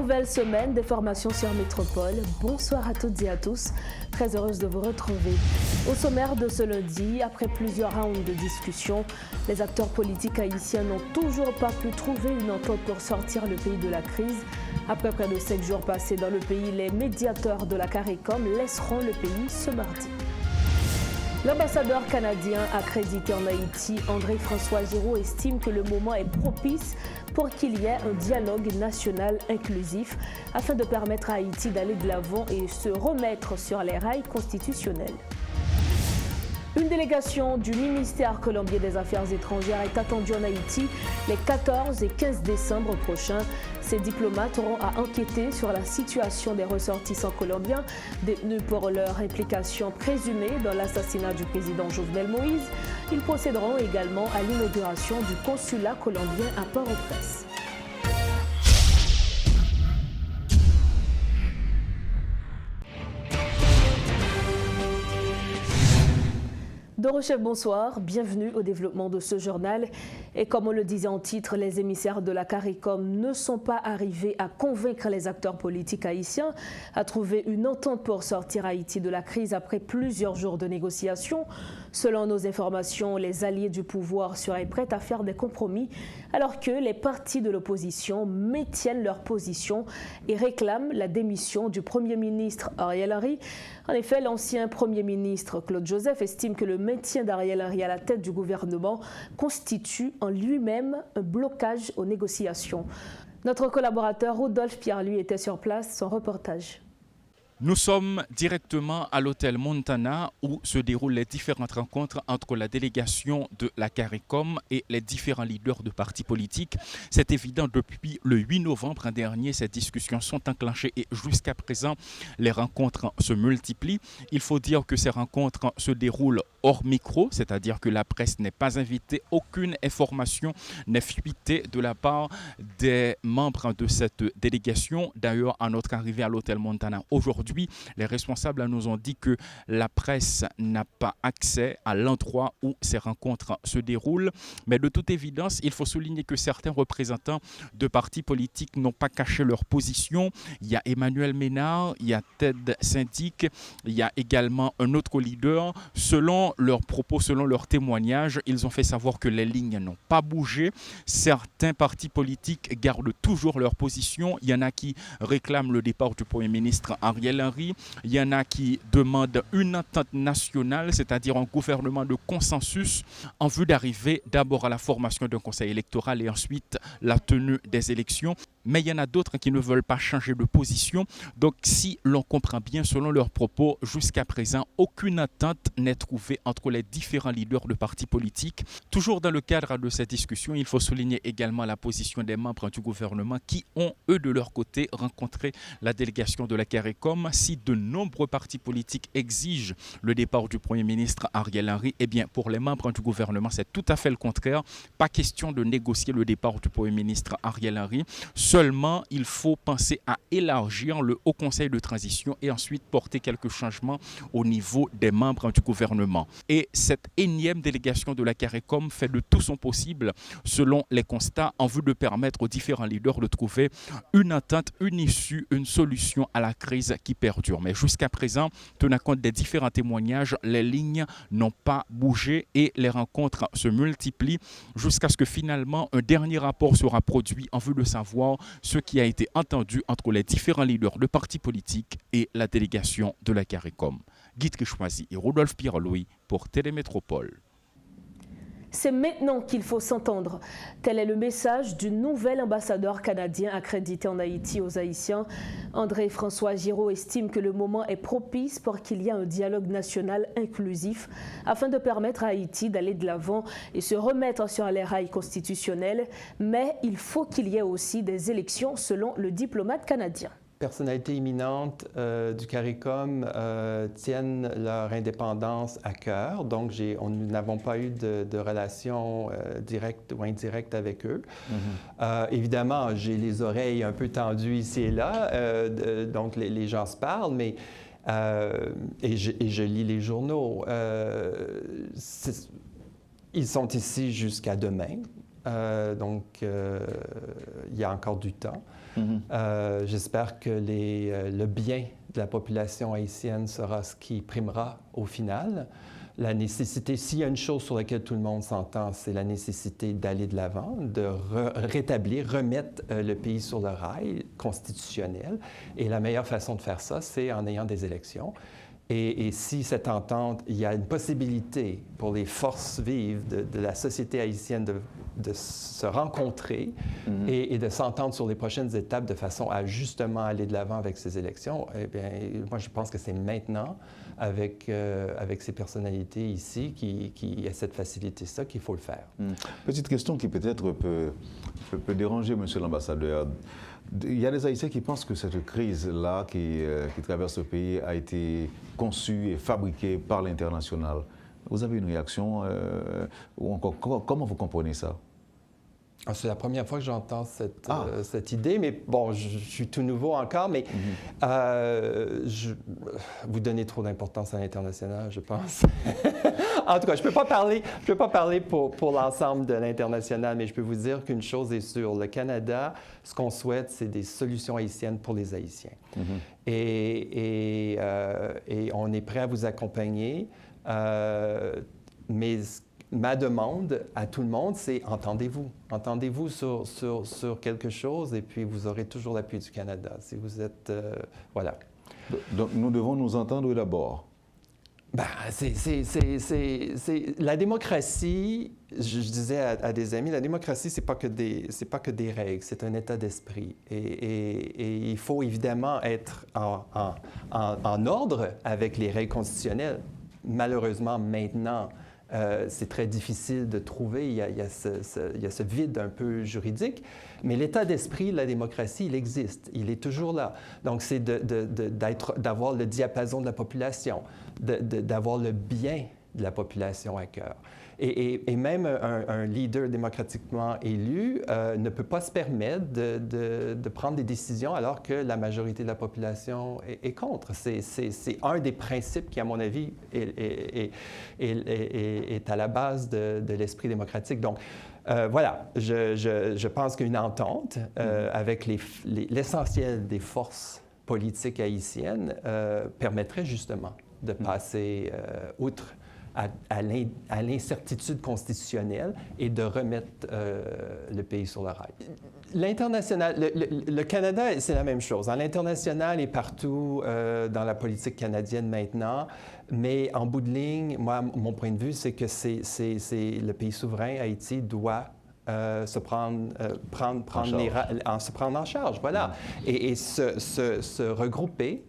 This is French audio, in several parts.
Nouvelle semaine des formations sur Métropole. Bonsoir à toutes et à tous. Très heureuse de vous retrouver. Au sommaire de ce lundi, après plusieurs rounds de discussion, les acteurs politiques haïtiens n'ont toujours pas pu trouver une entente pour sortir le pays de la crise. Après près de 5 jours passés dans le pays, les médiateurs de la CARICOM laisseront le pays ce mardi. L'ambassadeur canadien accrédité en Haïti, André-François Giraud, estime que le moment est propice pour qu'il y ait un dialogue national inclusif afin de permettre à Haïti d'aller de l'avant et se remettre sur les rails constitutionnels. Une délégation du ministère colombien des Affaires étrangères est attendue en Haïti les 14 et 15 décembre prochains. Ces diplomates auront à enquêter sur la situation des ressortissants colombiens détenus pour leur implication présumée dans l'assassinat du président Jovenel Moïse. Ils procéderont également à l'inauguration du consulat colombien à Port-au-Prince. Dorochef, bonsoir, bienvenue au développement de ce journal. Et comme on le disait en titre, les émissaires de la CARICOM ne sont pas arrivés à convaincre les acteurs politiques haïtiens à trouver une entente pour sortir Haïti de la crise après plusieurs jours de négociations. Selon nos informations, les alliés du pouvoir seraient prêts à faire des compromis alors que les partis de l'opposition maintiennent leur position et réclament la démission du Premier ministre Ariel Henry. En effet, l'ancien Premier ministre Claude Joseph estime que le maintien d'Ariel Henry à la tête du gouvernement constitue en lui-même un blocage aux négociations. Notre collaborateur Rodolphe Pierre-Louis était sur place, son reportage. Nous sommes directement à l'hôtel Montana où se déroulent les différentes rencontres entre la délégation de la CARICOM et les différents leaders de partis politiques. C'est évident, depuis le 8 novembre dernier, ces discussions sont enclenchées et jusqu'à présent, les rencontres se multiplient. Il faut dire que ces rencontres se déroulent hors micro, c'est-à-dire que la presse n'est pas invitée, aucune information n'est fuitée de la part des membres de cette délégation. D'ailleurs, à notre arrivée à l'hôtel Montana aujourd'hui, les responsables nous ont dit que la presse n'a pas accès à l'endroit où ces rencontres se déroulent. Mais de toute évidence, il faut souligner que certains représentants de partis politiques n'ont pas caché leur position. Il y a Emmanuel Ménard, il y a Ted Syndic, il y a également un autre leader. Selon leurs propos, selon leurs témoignages, ils ont fait savoir que les lignes n'ont pas bougé. Certains partis politiques gardent toujours leur position. Il y en a qui réclament le départ du Premier ministre Ariel Henry. Il y en a qui demandent une entente nationale, c'est-à-dire un gouvernement de consensus en vue d'arriver d'abord à la formation d'un conseil électoral et ensuite la tenue des élections. Mais il y en a d'autres qui ne veulent pas changer de position. Donc si l'on comprend bien, selon leurs propos, jusqu'à présent, aucune entente n'est trouvée entre les différents leaders de partis politiques. Toujours dans le cadre de cette discussion, il faut souligner également la position des membres du gouvernement qui ont, eux, de leur côté, rencontré la délégation de la CARICOM. Si de nombreux partis politiques exigent le départ du Premier ministre Ariel Henry, eh bien, pour les membres du gouvernement, c'est tout à fait le contraire. Pas question de négocier le départ du Premier ministre Ariel Henry. Seulement, il faut penser à élargir le Haut Conseil de transition et ensuite porter quelques changements au niveau des membres du gouvernement. Et cette énième délégation de la CARICOM fait de tout son possible, selon les constats, en vue de permettre aux différents leaders de trouver une entente, une issue, une solution à la crise qui perdure. Mais jusqu'à présent, tenant compte des différents témoignages, les lignes n'ont pas bougé et les rencontres se multiplient jusqu'à ce que finalement un dernier rapport sera produit en vue de savoir ce qui a été entendu entre les différents leaders de partis politiques et la délégation de la CARICOM. Guy Trichoisi et Rodolphe Pierre-Louis pour Télémétropole. C'est maintenant qu'il faut s'entendre. Tel est le message du nouvel ambassadeur canadien accrédité en Haïti aux Haïtiens. André-François Giraud estime que le moment est propice pour qu'il y ait un dialogue national inclusif afin de permettre à Haïti d'aller de l'avant et se remettre sur les rails constitutionnels. Mais il faut qu'il y ait aussi des élections selon le diplomate canadien. Personnalités imminentes du CARICOM tiennent leur indépendance à cœur. Donc, nous n'avons pas eu de relation directe ou indirecte avec eux. Évidemment, j'ai les oreilles un peu tendues ici et là. Donc, les gens se parlent, mais et je lis les journaux. Ils sont ici jusqu'à demain. donc il y a encore du temps. J'espère que le bien de la population haïtienne sera ce qui primera au final. La nécessité, s'il y a une chose sur laquelle tout le monde s'entend, c'est la nécessité d'aller de l'avant, de remettre le pays sur le rail constitutionnel. Et la meilleure façon de faire ça, c'est en ayant des élections. Et si cette entente, il y a une possibilité pour les forces vives de la société haïtienne de se rencontrer et de s'entendre sur les prochaines étapes de façon à justement aller de l'avant avec ces élections, eh bien, moi, je pense que c'est maintenant, avec ces personnalités ici qui essaient de faciliter ça, qu'il faut le faire. Petite question qui peut-être peut déranger, Monsieur l'ambassadeur. Il y a des Haïtiens qui pensent que cette crise-là qui traverse le pays a été conçue et fabriquée par l'international. Vous avez une réaction ou encore, comment vous comprenez ça? C'est la première fois que j'entends cette idée, mais bon, je suis tout nouveau encore, mais vous donnez trop d'importance à l'international, je pense. En tout cas, je ne peux pas parler pour l'ensemble de l'international, mais je peux vous dire qu'une chose est sûre, le Canada, ce qu'on souhaite, c'est des solutions haïtiennes pour les Haïtiens. Et on est prêt à vous accompagner, mais ma demande à tout le monde, c'est entendez-vous. Entendez-vous sur quelque chose et puis vous aurez toujours l'appui du Canada. Si vous êtes... voilà. Donc nous devons nous entendre d'abord. La démocratie, je disais à des amis, la démocratie, c'est pas que des règles, c'est un état d'esprit. Et il faut évidemment être en ordre avec les règles constitutionnelles. Malheureusement, maintenant, c'est très difficile de trouver, il y a ce vide un peu juridique, mais l'état d'esprit de la démocratie, il existe, il est toujours là. Donc, c'est d'avoir le diapason de la population, d'avoir le bien de la population à cœur. Et même un leader démocratiquement élu ne peut pas se permettre de prendre des décisions alors que la majorité de la population est contre. C'est un des principes qui, à mon avis, est à la base de l'esprit démocratique. Donc, voilà, je pense qu'une entente avec l'essentiel des forces politiques haïtiennes permettrait justement de passer outre à l'incertitude constitutionnelle et de remettre le pays sur le rail. L'international, le Canada, c'est la même chose. L'international est partout dans la politique canadienne maintenant, mais en bout de ligne, moi, mon point de vue, c'est que c'est le pays souverain, Haïti, doit se prendre en charge, voilà, et se regrouper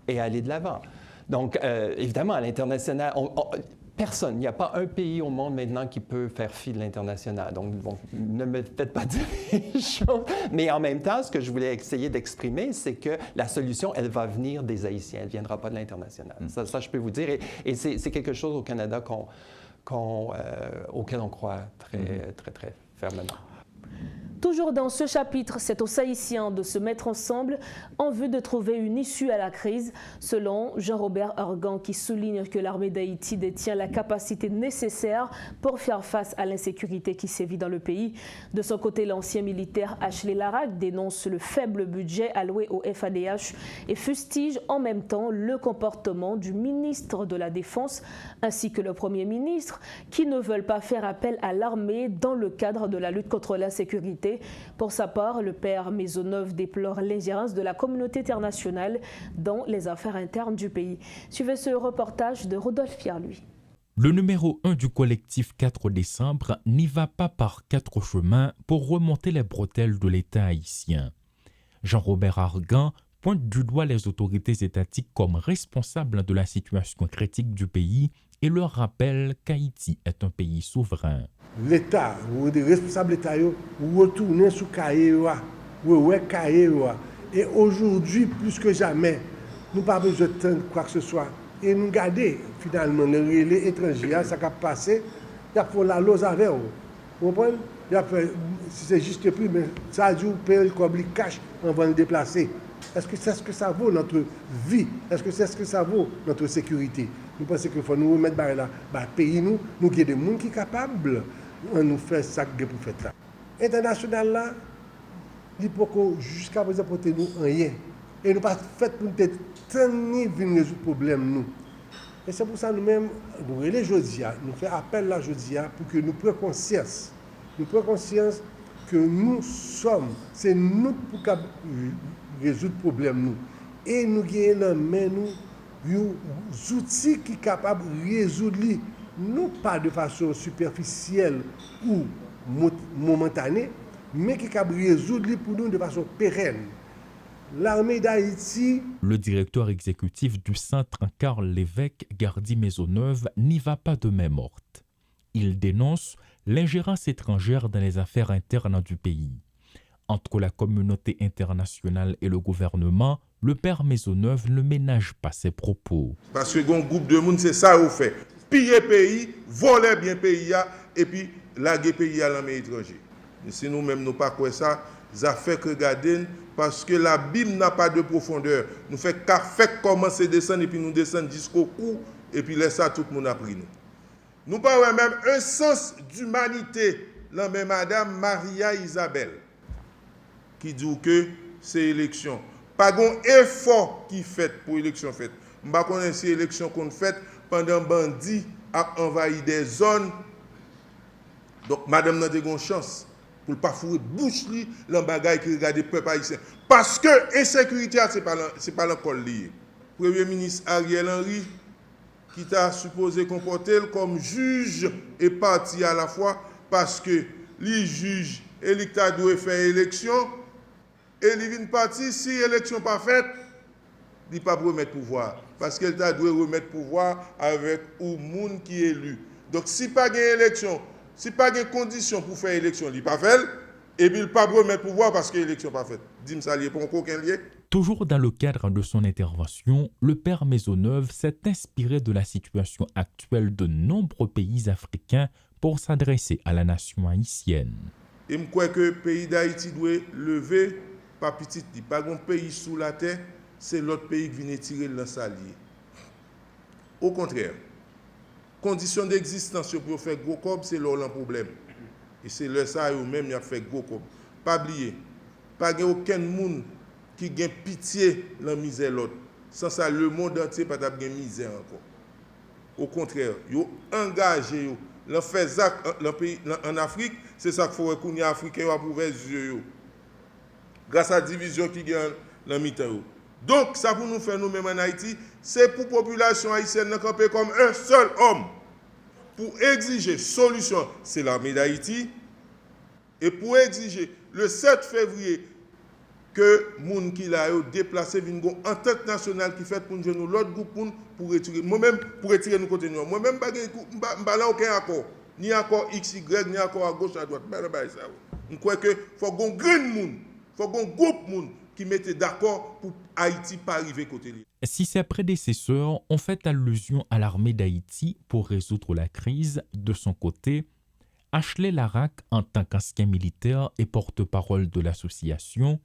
et aller de l'avant. Donc, évidemment, à l'international, personne, il n'y a pas un pays au monde maintenant qui peut faire fi de l'international. Donc, ne me faites pas dire les choses. Mais en même temps, ce que je voulais essayer d'exprimer, c'est que la solution, elle va venir des Haïtiens. Elle ne viendra pas de l'international. Ça, je peux vous dire. Et c'est quelque chose au Canada auquel on croit très fermement. Toujours dans ce chapitre, c'est aux Haïtiens de se mettre ensemble en vue de trouver une issue à la crise, selon Jean-Robert Argan, qui souligne que l'armée d'Haïti détient la capacité nécessaire pour faire face à l'insécurité qui sévit dans le pays. De son côté, l'ancien militaire Ashley Larac dénonce le faible budget alloué au FADH et fustige en même temps le comportement du ministre de la Défense ainsi que le Premier ministre, qui ne veulent pas faire appel à l'armée dans le cadre de la lutte contre l'insécurité. Pour sa part, le père Maisonneuve déplore l'ingérence de la communauté internationale dans les affaires internes du pays. Suivez ce reportage de Rodolphe Pierre-Louis. Le numéro 1 du collectif 4 décembre n'y va pas par 4 chemins pour remonter les bretelles de l'État haïtien. Jean-Robert Argan pointe du doigt les autorités étatiques comme responsables de la situation critique du pays et leur rappelle qu'Haïti est un pays souverain. L'État, ou les responsables d'État, retourner sous cahier, cahier. Et aujourd'hui, plus que jamais, nous n'avons pas besoin de quoi que ce soit. Et nous garder finalement les relais étrangers, ça a passé, il y a pour la lose avec eux. Vous comprenez? Si c'est juste prix, mais ça a dû payer le câble cash avant de le déplacer. Est-ce que c'est ce que ça vaut notre vie? Est-ce que c'est ce que ça vaut notre sécurité? Nous pensons qu'il faut nous remettre là, pays nous avons des gens qui sont capables de nous faire ça pour faire ça. international là, il peut jusqu'à présent porter nous rien. Et nous pas fait pour nous tenir venir résoudre problème nous. Et c'est pour ça nous-mêmes, nous les Jodia, nous faisons appel à Jodia pour que nous prenions conscience. Nous prenons conscience que nous sommes, c'est nous pour résoudre le problème nous. Et nous gagnons dans main nous des outils qui sont capables de résoudre, non pas de façon superficielle ou momentanée, mais qui sont capables de résoudre pour nous de façon pérenne. L'armée d'Haïti. Le directeur exécutif du centre Karl Lévesque, Gardy Maisonneuve, n'y va pas de main morte. Il dénonce l'ingérence étrangère dans les affaires internes du pays. Entre la communauté internationale et le gouvernement, le père Maisonneuve ne ménage pas ses propos. Parce que un groupe de monde, c'est ça qu'on fait. Piller pays, voler bien pays, et puis laguer pays à l'armée étrangère. Mais si nous-mêmes nous pas quoi ça, ça fait que regarder, parce que la Bible n'a pas de profondeur. Nous fait qu'à faire commencer à descendre, et puis nous descendre jusqu'au cou, et puis laisse ça tout le monde a pris nous. Nous parlons même un sens d'humanité, là même Madame Maria Isabelle, qui dit que c'est élection. Pas un effort qui fait pour l'élection faite. Je ne sais pas si l'élection qu'on fait pendant bandit a envahi des zones. Donc madame n'a pas de chance pour ne pas fourrer bouche li dans bagaille qui regarde le peuple haïtien. Parce que l'insécurité, ce n'est pas l'école liée. Premier ministre Ariel Henry, qui t'a supposé comporter comme juge et parti à la fois, parce que les juges et l'État doivent faire élection, et les vient parti, si l'élection pas faite, il ne peut pas remettre pouvoir. Parce qu'elle doit remettre pouvoir avec le monde qui est élu. Donc si pas de élection, si pas de condition pour faire élection, il ne peut pas faire, et puis il ne peut pas remettre pouvoir parce que l'élection n'est pas faite. Dis-moi ça, il n'y a pas aucun lien. Toujours dans le cadre de son intervention, le père Maisonneuve s'est inspiré de la situation actuelle de nombreux pays africains pour s'adresser à la nation haïtienne. Et je crois que le pays d'Haïti doit lever, pas petit, pas un pays sous la terre, c'est l'autre pays qui vient tirer le salier. Au contraire, condition d'existence pour faire gros cob, c'est leur problème. Et c'est le ça eux-mêmes qui a fait gros cob. Pas oublier, pas aucun monde qui a pitié de la misère l'autre. Sans ça, le monde entier n'a pas de misère encore. Au contraire, ils ont engagé, ils fait ça en Afrique, c'est ça qu'il faut que les Africains ont ouvert les yeux. Grâce à la division qui gagne dans le mi-temps. Donc, ça pour nous faire nous-mêmes en Haïti, c'est pour la population haïtienne de camper comme un seul homme. Pour exiger solution, c'est l'armée d'Haïti. Et pour exiger le 7 février, que les gens qui l'ont déplacé viennent en entente nationale qui fait pour nous l'autre groupe pour retirer. Moi-même, pour retirer nous côté nous. Moi-même, je n'ai pas aucun accord. Ni accord XY, ni accord à gauche, à droite. Je crois qu'il faut qu'on grand monde, faut qu'on groupe monde qui mette d'accord pour Haïti pas arriver côté lui. Si ses prédécesseurs ont fait allusion à l'armée d'Haïti pour résoudre la crise, de son côté, Ashley Larac, en tant qu'ancien militaire et porte-parole de l'association,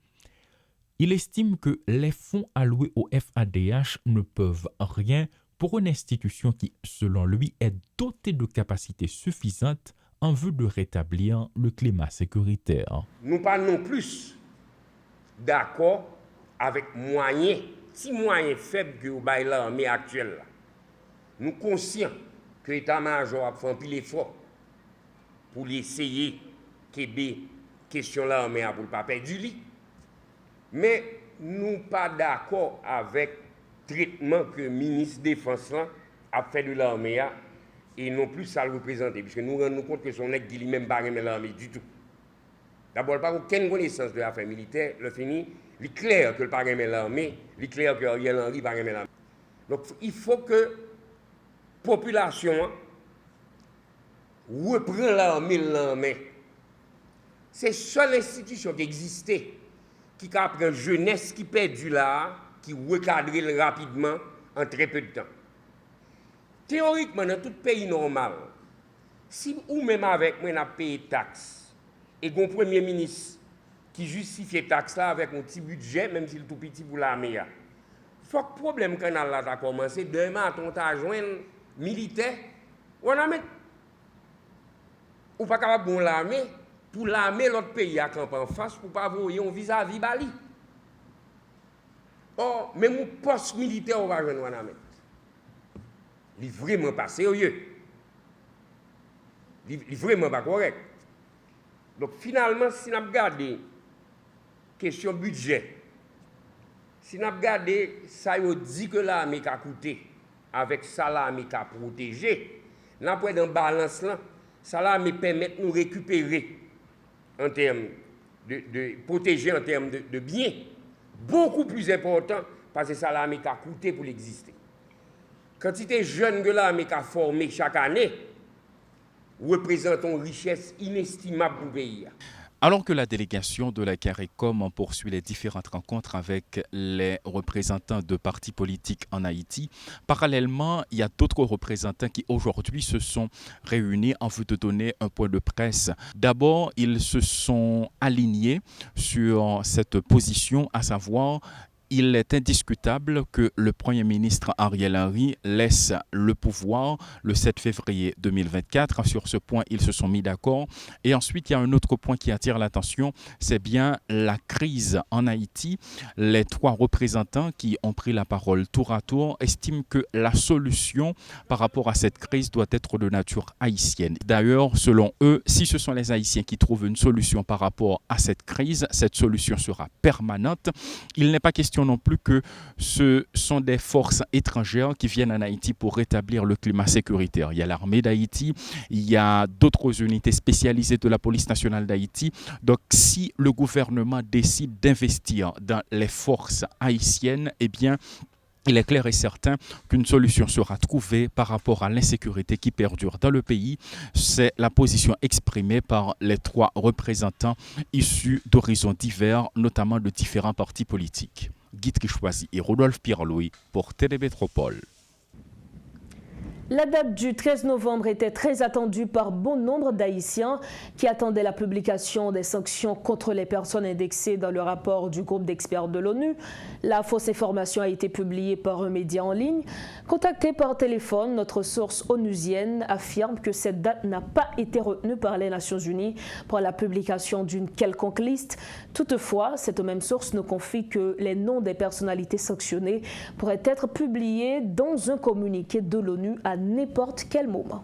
il estime que les fonds alloués au FADH ne peuvent rien pour une institution qui, selon lui, est dotée de capacités suffisantes en vue de rétablir le climat sécuritaire. Nous parlons plus d'accord avec moyens, si moyens faibles que l'armée actuelle. Nous sommes conscients que l'état-major a fait un pile effort pour essayer de la question de l'armée pour ne pas perdre du lit. Mais nous ne sommes pas d'accord avec le traitement que le ministre de la Défense a fait de l'armée et non plus ça le représenter. Puisque nous nous rendons compte que son nègre dit même pas l'armée du tout. D'abord, pas aucune connaissance de l'affaire militaire. Le fini, il est clair que le pas l'armée, il est clair que Ariel Henry pas l'armée. Donc il faut que la population reprenne l'armée. C'est la seule institution qui existait qui a pris une jeunesse qui perdue là, qui recadre rapidement en très peu de temps. Théoriquement, dans tout pays normal, si ou même avec moi, on a payé taxes, et qu'on premier ministre qui justifie les taxes là avec un petit budget, même s'il est tout petit pour l'armée, il faut que le problème qu'on a là a commencé, demain, on a joint militaire, on a mis, ou pas capable de l'armée, pour l'armée l'autre pays à camper en face pour pas voyer un vis-à-vis Bali. Or, même un poste militaire on va joindre Wanamètre. Il est vraiment pas sérieux. Il est vraiment pas correct. Donc finalement, si nous regardons question budget, si nous regardons ça dit que l'armée a coûté avec ça l'armée a protégé, nous avons dans balance là, ça l'armée permet de nous récupérer en termes de protéger en termes de biens, beaucoup plus important parce que ça l'armée a coûté pour l'exister. Quantité de jeunes que l'armée a formé chaque année représente une richesse inestimable pour le pays. Alors que la délégation de la CARICOM poursuit les différentes rencontres avec les représentants de partis politiques en Haïti, parallèlement, il y a d'autres représentants qui aujourd'hui se sont réunis en vue de donner un point de presse. D'abord, ils se sont alignés sur cette position, à savoir il est indiscutable que le Premier ministre Ariel Henry laisse le pouvoir le 7 février 2024. Sur ce point, ils se sont mis d'accord. Et ensuite, il y a un autre point qui attire l'attention, c'est bien la crise en Haïti. Les trois représentants qui ont pris la parole tour à tour estiment que la solution par rapport à cette crise doit être de nature haïtienne. D'ailleurs, selon eux, si ce sont les Haïtiens qui trouvent une solution par rapport à cette crise, cette solution sera permanente. Il n'est pas question non plus que ce sont des forces étrangères qui viennent en Haïti pour rétablir le climat sécuritaire. Il y a l'armée d'Haïti, il y a d'autres unités spécialisées de la police nationale d'Haïti. Donc si le gouvernement décide d'investir dans les forces haïtiennes, eh bien il est clair et certain qu'une solution sera trouvée par rapport à l'insécurité qui perdure dans le pays. C'est la position exprimée par les trois représentants issus d'horizons divers, notamment de différents partis politiques. Guy Trichoisi et Rodolphe Pierre-Louis pour Télémétropole. La date du 13 novembre était très attendue par bon nombre d'Haïtiens qui attendaient la publication des sanctions contre les personnes indexées dans le rapport du groupe d'experts de l'ONU. La fausse information a été publiée par un média en ligne. Contacté par téléphone, notre source onusienne affirme que cette date n'a pas été retenue par les Nations Unies pour la publication d'une quelconque liste. Toutefois, cette même source nous confie que les noms des personnalités sanctionnées pourraient être publiés dans un communiqué de l'ONU à n'importe quel moment.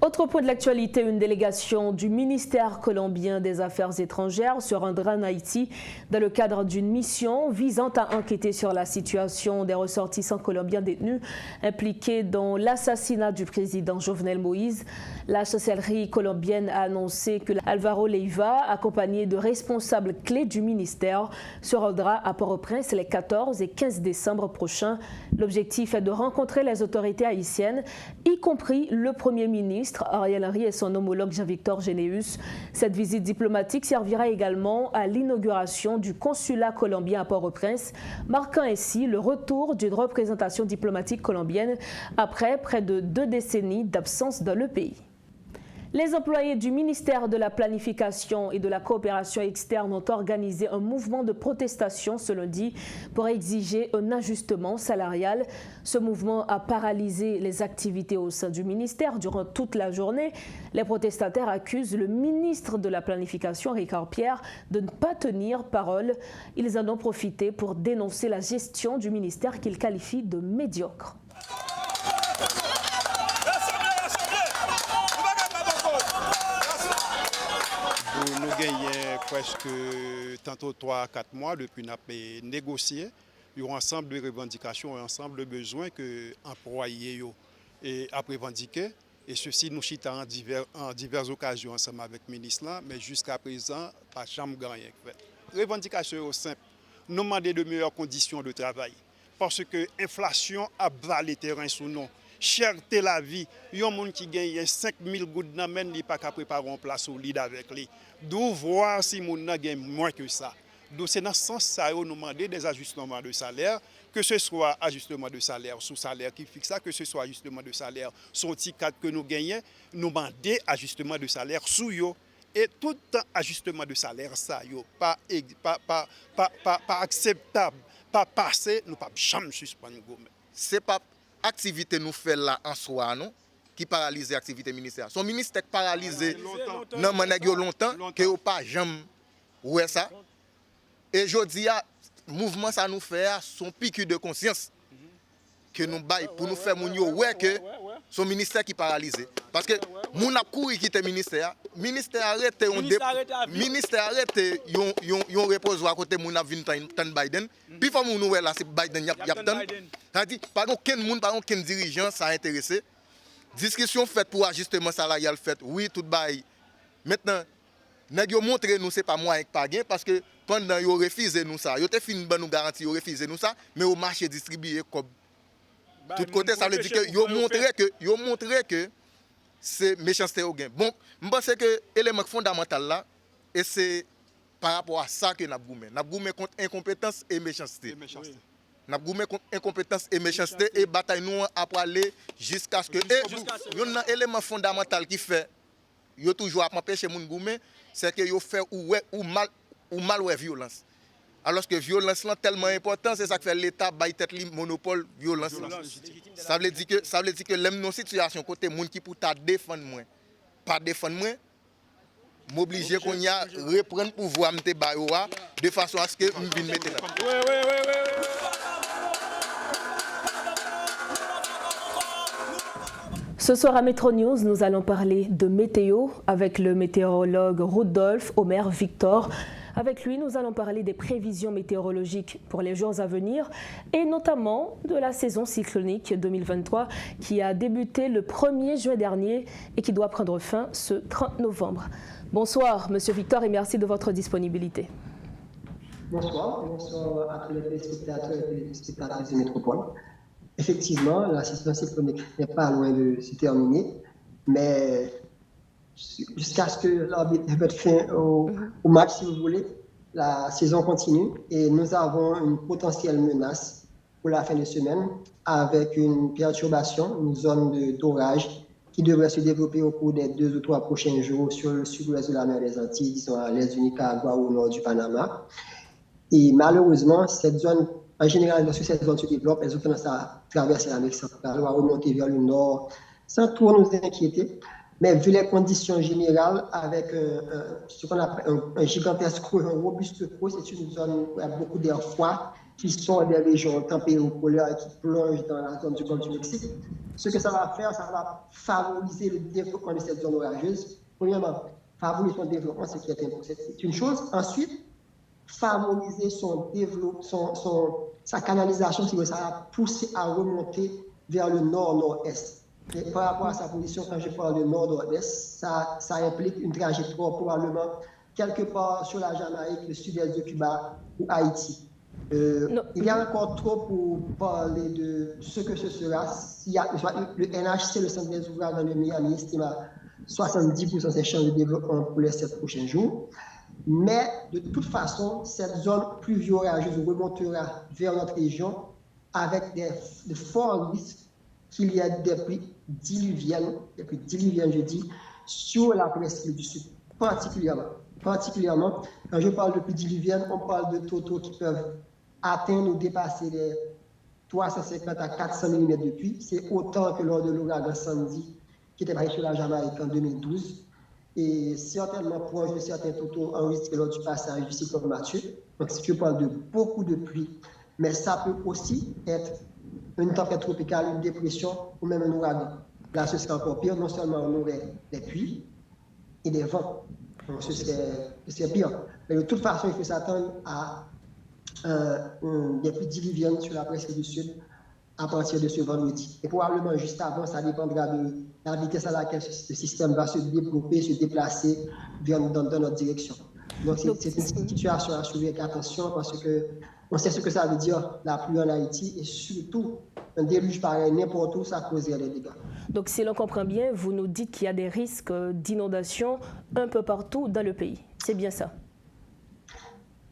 Autre point de l'actualité, une délégation du ministère colombien des Affaires étrangères se rendra en Haïti dans le cadre d'une mission visant à enquêter sur la situation des ressortissants colombiens détenus impliqués dans l'assassinat du président Jovenel Moïse. La chancellerie colombienne a annoncé que Alvaro Leiva, accompagné de responsables clés du ministère, se rendra à Port-au-Prince les 14 et 15 décembre prochains. L'objectif est de rencontrer les autorités haïtiennes, y compris le Premier ministre Ariel Henry et son homologue Jean-Victor Généus. Cette visite diplomatique servira également à l'inauguration du consulat colombien à Port-au-Prince, marquant ainsi le retour d'une représentation diplomatique colombienne après près de 2 décennies d'absence dans le pays. Les employés du ministère de la Planification et de la Coopération externe ont organisé un mouvement de protestation ce lundi pour exiger un ajustement salarial. Ce mouvement a paralysé les activités au sein du ministère durant toute la journée. Les protestataires accusent le ministre de la Planification, Ricard Pierre, de ne pas tenir parole. Ils en ont profité pour dénoncer la gestion du ministère qu'ils qualifient de médiocre. Nous gagnons presque tantôt 3 à 4 mois depuis qu'on a négocié. Il y a un ensemble de revendications, un ensemble de besoins que les employés ont revendiqués. Et ceci nous chita en diverses occasions ensemble avec le ministre, mais jusqu'à présent, pas jamais gagné. Les revendications sont simples. Nous demandons de meilleures conditions de travail. Parce que l'inflation a bas les terrains sous nous. Cherté la vie, il y a des gens qui gagnent 5 000 gouttes dans le ils pas qu'à préparer un plat solide avec lui. D'où voir si les gens gagnent moins que ça. Donc c'est dans ce sens ça nous demander des ajustements de salaire, que ce soit ajustement de salaire sous salaire qui fixe ça, que ce soit ajustement de salaire sur petit cadre que nous gagnons, nous demander ajustement de salaire sous yo. Et tout ajustement de salaire ça yo pas acceptable, pas passé, nous pas jamais suspendre. C'est pas activité nous fait là en soi nous qui paralyse l'activité ministère. Son ministère paralysé dans le longtemps, que pas jamais ouais ça. Et je dis, mouvement ça nous fait son piqûre de conscience que nous baillons pour nous faire ouais que son ministère qui paralysé. Parce que nous avons couru quitter le ministère arrête yon repose à côté moun a vinn tan Biden. Puis faut nous là c'est Biden y a tan. C'est-à-dire pas aucun dirigeant ça intéressé. Discussion faite pour ajustement salarial fait. Oui tout bail. Maintenant nèg yo montré nous c'est pas moi avec pas gain parce que pendant yo refusé nous ça. Yo te fin ban nous garantie yo refusé nous ça mais au marché distribué comme tout côté ça veut dire que yo montré que c'est méchanceté au gain. Bon, je pense que l'élément fondamental là et c'est par rapport à ça que nous avons contre incompétence et méchanceté. Nous avons contre incompétence et méchanceté et bataille nous après aller jusqu'à ce que un élément fondamental qui fait yo toujours à empêcher moun goumen c'est que yo fait ou mal violence. Alors que violence là tellement important c'est ça que fait l'état bail tête li monopole violence là. Ça veut dire que l'aime nos situations côté moun qui pour ta défendre moi pas défendre moi m'obliger qu'on y a reprendre pouvoir m'te bayoa de façon à ce que m'vinn mettre là. Ce soir à Métro News, nous allons parler de météo avec le météorologue Rudolf Omer Victor. Avec lui, nous allons parler des prévisions météorologiques pour les jours à venir et notamment de la saison cyclonique 2023 qui a débuté le 1er juin dernier et qui doit prendre fin ce 30 novembre. Bonsoir, Monsieur Victor, et merci de votre disponibilité. Bonsoir à tous les téléspectateurs et téléspectatrices de Métropole. Effectivement, la saison cyclonique n'est pas loin de se terminer, mais jusqu'à ce que l'arbitre mette fin au match, si vous voulez, la saison continue et nous avons une potentielle menace pour la fin de semaine avec une perturbation, une zone d'orage qui devrait se développer au cours des 2 ou 3 prochains jours sur le sud-ouest de la mer des Antilles, disons à l'est du Nicaragua ou au nord du Panama. Et malheureusement, cette zone, en général, lorsque cette zone se développe, elles ont tendance à traverser l'Amérique centrale, à remonter vers le nord, sans trop nous inquiéter. Mais vu les conditions générales, avec ce qu'on appelle un gigantesque creux, un robuste creux, c'est une zone où il y a beaucoup d'air froid qui sont des régions tempérées ou polaires et qui plongent dans la zone du golfe du Mexique. Ce que ça va faire, ça va favoriser le développement de cette zone orageuse. Premièrement, favoriser son développement, c'est qui est important. C'est une chose. Ensuite, favoriser son développement, sa canalisation, ça va pousser à remonter vers le nord-nord-est. Et par rapport à sa position, quand je parle de nord-nord-est, ça implique une trajectoire probablement quelque part sur la Jamaïque, le sud-est de Cuba ou Haïti. Il y a encore trop pour parler de ce que ce sera. Le NHC, le Centre des ouvrages de Miami, estime à 70% de ses chances de développement pour les 7 prochains jours. Mais de toute façon, cette zone pluvio-orageuse remontera vers notre région avec de forts risques qu'il y a des pluies diluviennes, je dis, sur la presqu'île du Sud, particulièrement. Quand je parle de pluies diluviennes, on parle de totaux qui peuvent atteindre ou dépasser les 350 à 400 mm de pluie. C'est autant que lors de l'ouragan Sandy qui était arrivé sur la Jamaïque en 2012. Et certainement proche de certains totaux en risque lors du passage du cyclone Mathieu. Donc, si je parle de beaucoup de pluie, mais ça peut aussi être une tempête tropicale, une dépression ou même un ouragan. Là, ce serait encore pire. Non seulement on aurait des pluies et des vents. Donc, ce serait pire. Mais de toute façon, il faut s'attendre à des pluies diluviennes sur la presqu'île du Sud à partir de ce vendredi. Et probablement juste avant, ça dépendra de la vitesse à laquelle ce système va se développer, se déplacer dans notre direction. Donc, c'est une situation à suivre avec attention parce qu'on sait ce que ça veut dire, la pluie en Haïti, et surtout, un déluge pareil, n'importe où, ça causerait des dégâts. Donc, si l'on comprend bien, vous nous dites qu'il y a des risques d'inondation un peu partout dans le pays. C'est bien ça?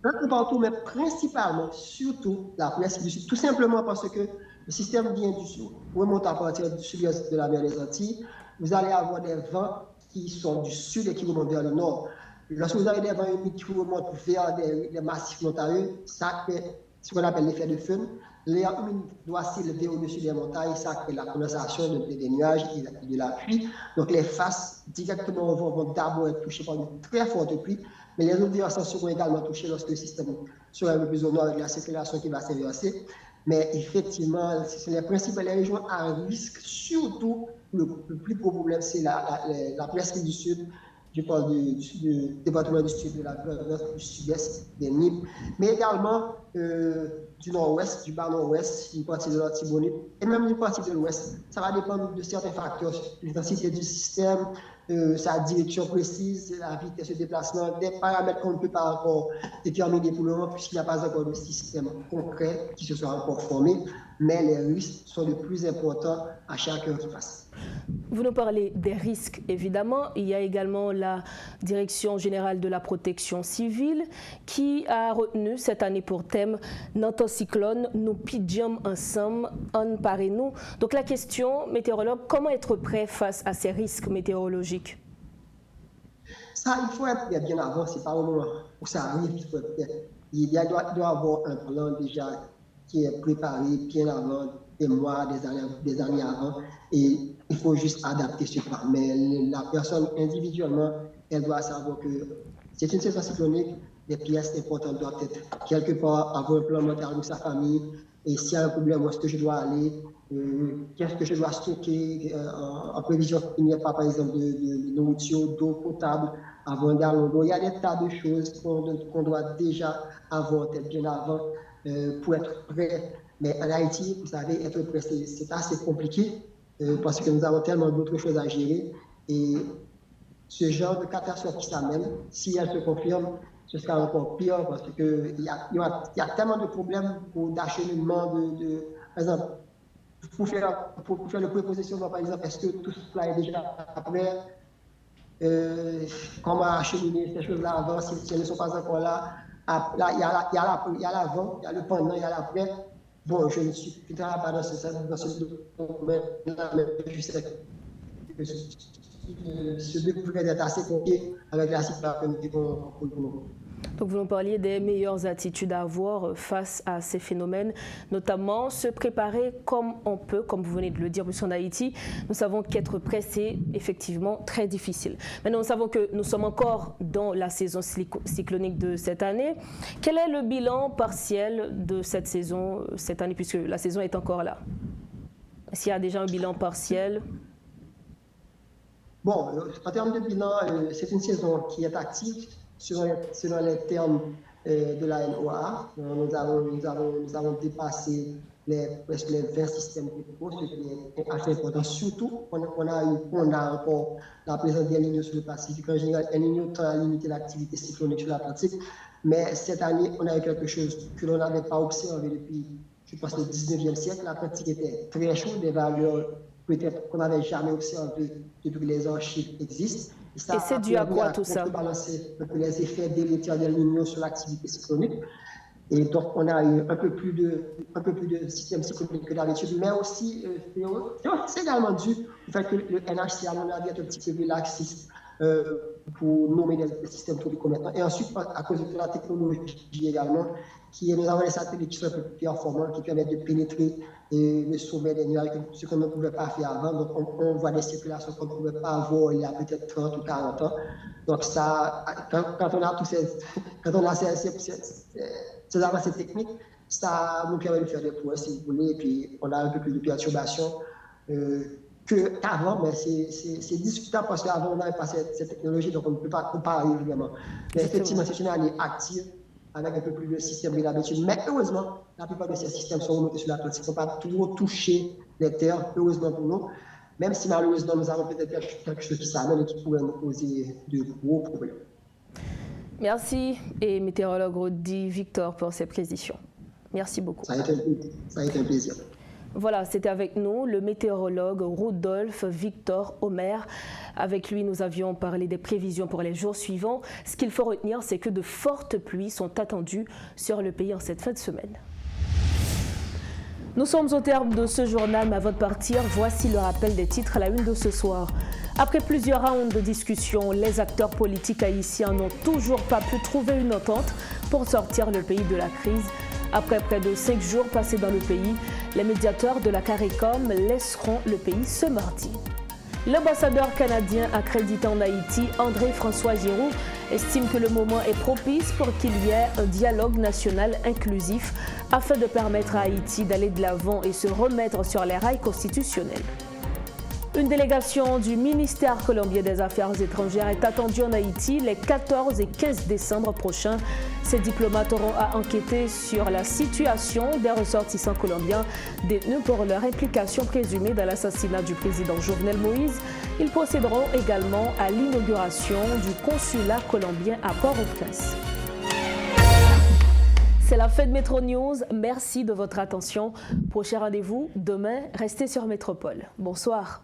Un peu partout, mais principalement, surtout, la presqu'île du Sud. Tout simplement parce que le système vient du sud, remonte à partir du sud-ouest de la mer des Antilles. Vous allez avoir des vents qui sont du sud et qui remontent vers le nord. Lorsque vous avez des vents humides qui remontent vers des massifs montagneux, ça fait ce qu'on appelle l'effet de feu. l'air humide doit s'élever au-dessus des montagnes, ça crée la condensation des nuages et de la pluie. Donc les faces directement au vent vont d'abord être touchées par une très forte pluie, mais les autres directions seront également touchées lorsque le système sera un peu plus au nord avec la circulation qui va s'inverser. Mais effectivement, ce sont les principales régions à risque, surtout le plus gros problème, c'est la presqu'île du Sud. Je parle du département du Sud, de la province du Sud-Est, des Nîmes, mais également du Nord-Ouest, du bas Nord-Ouest, une partie de l'Artibonite et même une partie de l'Ouest. Ça va dépendre de certains facteurs, l'intensité du système, sa direction précise, la vitesse de déplacement, des paramètres qu'on ne peut pas encore déterminer pour le moment puisqu'il n'y a pas encore de système concret qui se soit encore formé, mais les risques sont les plus importants à chaque heure qui passe. Vous nous parlez des risques, évidemment. Il y a également la Direction générale de la protection civile qui a retenu cette année pour thème « Nantocyclone, nous pidjam ensemble, on paré nous ». Donc la question, météorologue, comment être prêt face à ces risques météorologiques? Ça, il faut être bien avant, c'est pas au moment où ça arrive qu'il faut être prêt. Il doit y avoir un plan déjà qui est préparé bien avant, des mois, des années avant, et il faut juste adapter ce plan. Mais la personne individuellement, elle doit savoir que c'est une saison cyclonique, les pièces importantes doivent être quelque part, avoir un plan mental avec sa famille, et s'il y a un problème, où est-ce que je dois aller, qu'est-ce que je dois stocker en prévision qu'il n'y ait pas, par exemple, de nourriture, d'eau potable, avoir un gallon d'eau. Il y a des tas de choses qu'on doit déjà avoir bien avant pour être prêt. Mais en Haïti, vous savez, être prêt, c'est assez compliqué parce que nous avons tellement d'autres choses à gérer. Et ce genre de catastrophe qui s'amène, si elle se confirme, ce sera encore pire parce qu'il y a tellement de problèmes d'acheminement, par exemple, pour faire le prépositionnement, par exemple, est-ce que tout cela est déjà prêt? Comment acheminer ces choses-là avant, si elles ne sont pas encore là? Il y a l'avant, il y a le pendant, il y a l'après. Bon, je ne suis pas dans ce domaine-là, mais je sais que ce devrait être assez compliqué avec la situation que nous vivons pour le moment. Donc vous nous parliez des meilleures attitudes à avoir face à ces phénomènes, notamment se préparer comme on peut, comme vous venez de le dire, en Haïti. Nous savons qu'être prêt, c'est effectivement très difficile. Maintenant, nous savons que nous sommes encore dans la saison cyclonique de cette année. Quel est le bilan partiel de cette saison cette année, puisque la saison est encore là? S'il y a déjà un bilan partiel? Bon, en termes de bilan, c'est une saison qui est active. Selon les termes de la NOAA, nous avons dépassé presque les 20 systèmes tropicaux, ce qui est assez important. Surtout, on a encore la présence d'El Niño sur le Pacifique. En général, El Niño tend à limiter l'activité cyclonique sur l'Atlantique. Mais cette année, on a eu quelque chose que l'on n'avait pas observé depuis, je pense, le 19e siècle. L'Atlantique était très chaud, des valeurs peut-être qu'on n'avait jamais observées depuis que les archives existent. Et c'est dû à quoi tout ça? Contrebalancer les effets délétères d'El Niño sur l'activité cyclonique. Et donc, on a eu un peu plus de système cyclonique que d'habitude. Mais aussi, c'est également dû au fait que le NHCA nous a dit un petit peu laxiste pour nommer des systèmes tropicaux maintenant. Et ensuite, à cause de la technologie également, nous avons des satellites qui sont un peu plus performants, qui permettent de pénétrer le sommet des nuages, ce qu'on ne pouvait pas faire avant. Donc, on voit des circulations qu'on ne pouvait pas voir il y a peut-être 30 ou 40 ans. Donc, ça, quand on a ces avancées techniques, ça nous permet de faire des prouesses, si vous voulez, et puis on a un peu plus de perturbations qu'avant, mais c'est discutable parce qu'avant, on n'avait pas cette technologie, donc on ne peut pas comparer, évidemment. Mais effectivement, c'est une année active, avec un peu plus de systèmes que d'habitude. Mais heureusement, la plupart de ces systèmes sont remontés sur l'Atlantique, ne sont pas toujours touchés les terres, heureusement pour nous. Même si malheureusement, nous avons peut-être quelque chose qui s'amène et qui pourrait nous causer de gros problèmes. Merci, et météorologue Rodi Victor, pour ces précisions. Merci beaucoup. Ça a été un plaisir. Voilà, c'était avec nous le météorologue Rodolphe Victor Omer. Avec lui, nous avions parlé des prévisions pour les jours suivants. Ce qu'il faut retenir, c'est que de fortes pluies sont attendues sur le pays en cette fin de semaine. Nous sommes au terme de ce journal, mais avant de partir, voici le rappel des titres à la une de ce soir. Après plusieurs rounds de discussion, les acteurs politiques haïtiens n'ont toujours pas pu trouver une entente pour sortir le pays de la crise. Après près de 5 jours passés dans le pays, les médiateurs de la CARICOM laisseront le pays ce mardi. L'ambassadeur canadien accrédité en Haïti, André-François Giroux, estime que le moment est propice pour qu'il y ait un dialogue national inclusif afin de permettre à Haïti d'aller de l'avant et se remettre sur les rails constitutionnels. Une délégation du ministère colombien des Affaires étrangères est attendue en Haïti les 14 et 15 décembre prochains. Ces diplomates auront à enquêter sur la situation des ressortissants colombiens détenus pour leur implication présumée dans l'assassinat du président Jovenel Moïse. Ils procéderont également à l'inauguration du consulat colombien à Port-au-Prince. C'est la fin de Métro News. Merci de votre attention. Prochain rendez-vous demain. Restez sur Métropole. Bonsoir.